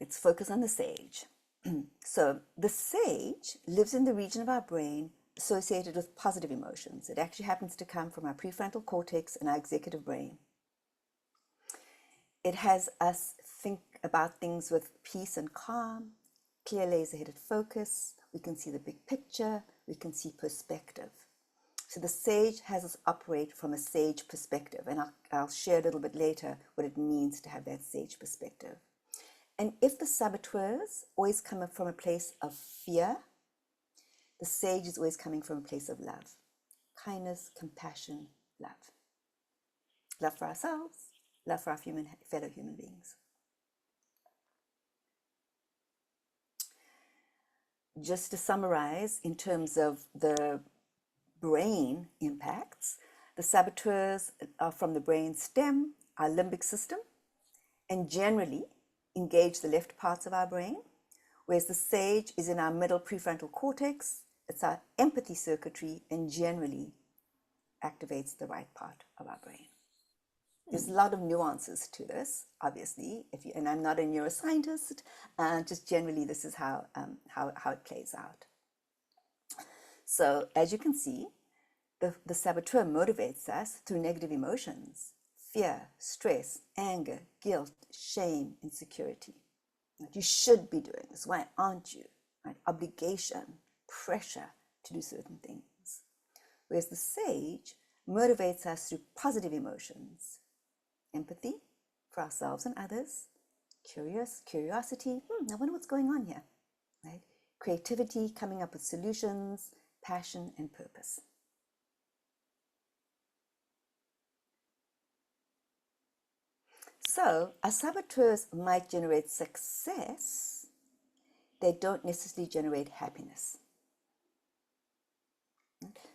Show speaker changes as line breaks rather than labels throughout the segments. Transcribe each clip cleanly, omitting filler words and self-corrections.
let's focus on the sage. So the sage lives in the region of our brain associated with positive emotions. It actually happens to come from our prefrontal cortex and our executive brain. It has us think about things with peace and calm, clear laser-headed focus. We can see the big picture. We can see perspective. So the sage has us operate from a sage perspective, and I'll share a little bit later what it means to have that sage perspective. And if the saboteurs always come from a place of fear, the sage is always coming from a place of love, kindness, compassion, love. Love for ourselves, love for our fellow human beings. Just to summarize, in terms of the brain impacts, the saboteurs are from the brain stem, our limbic system, and generally engage the left parts of our brain, whereas the sage is in our middle prefrontal cortex. It's our empathy circuitry and generally activates the right part of our brain. There's a lot of nuances to this, obviously, and I'm not a neuroscientist, just generally this is how it plays out. So as you can see, the saboteur motivates us through negative emotions: fear, stress, anger, guilt, shame, insecurity. You should be doing this. Why aren't you? Right? Obligation, pressure to do certain things. Whereas the sage motivates us through positive emotions: empathy for ourselves and others, curiosity, I wonder what's going on here, right? Creativity, coming up with solutions, passion, and purpose. So our saboteurs might generate success. They don't necessarily generate happiness.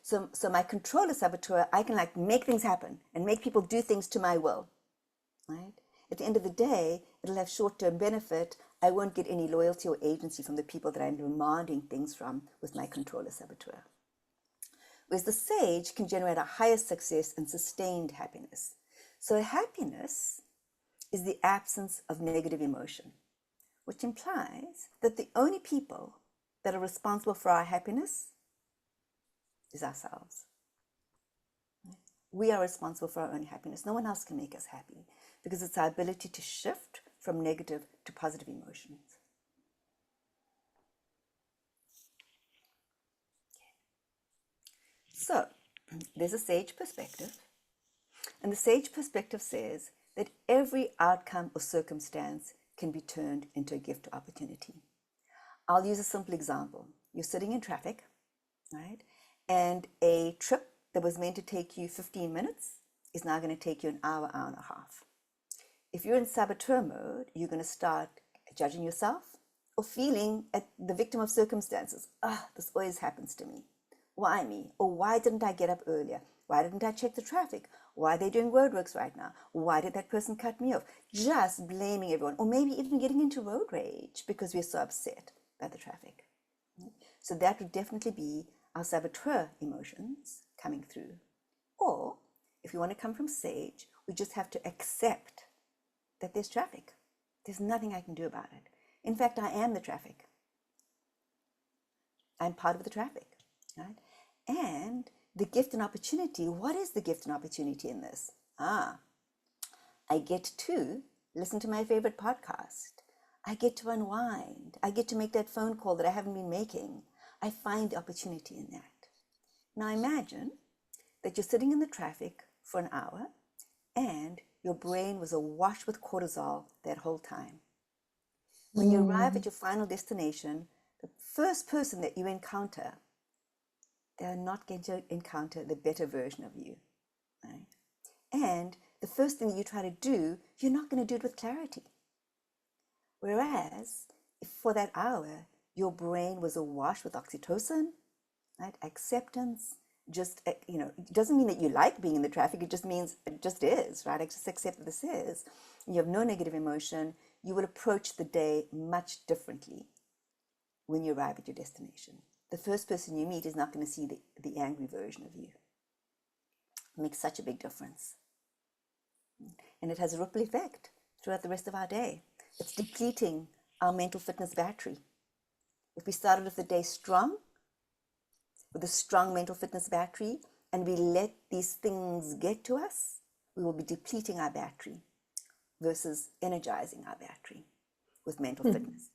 So my controller saboteur, I can make things happen and make people do things to my will, right? At the end of the day, it'll have short-term benefit. I won't get any loyalty or agency from the people that I'm demanding things from with my controller saboteur. Whereas the sage can generate a higher success and sustained happiness. So happiness is the absence of negative emotion, which implies that the only people that are responsible for our happiness is ourselves. We are responsible for our own happiness. No one else can make us happy, because it's our ability to shift from negative to positive emotions. So there's a sage perspective, and the sage perspective says that every outcome or circumstance can be turned into a gift or opportunity. I'll use a simple example. You're sitting in traffic, right? And a trip that was meant to take you 15 minutes is now going to take you an hour, hour and a half. If you're in saboteur mode, you're going to start judging yourself or feeling at the victim of circumstances. This always happens to me. Why me? Or why didn't I get up earlier? Why didn't I check the traffic? Why are they doing roadworks right now? Why did that person cut me off? Just blaming everyone, or maybe even getting into road rage because we're so upset by the traffic. So that would definitely be our saboteur emotions coming through. Or if you want to come from sage, we just have to accept that there's traffic. There's nothing I can do about it. In fact, I am the traffic. I'm part of the traffic, right? And the gift and opportunity, what is the gift and opportunity in this? I get to listen to my favorite podcast. I get to unwind. I get to make that phone call that I haven't been making. I find the opportunity in that. Now imagine that you're sitting in the traffic for an hour and your brain was awash with cortisol that whole time. When you arrive at your final destination, the first person that you encounter, they're not going to encounter the better version of you, right? And the first thing that you try to do, you're not going to do it with clarity. Whereas, if for that hour, your brain was awash with oxytocin, right? Acceptance, it doesn't mean that you like being in the traffic. It just means it just is, right? I just accept that this is. And you have no negative emotion. You will approach the day much differently when you arrive at your destination. The first person you meet is not going to see the angry version of you. It makes such a big difference. And it has a ripple effect throughout the rest of our day. It's depleting our mental fitness battery. If we started with the day strong, with a strong mental fitness battery, and we let these things get to us, we will be depleting our battery versus energizing our battery with mental fitness.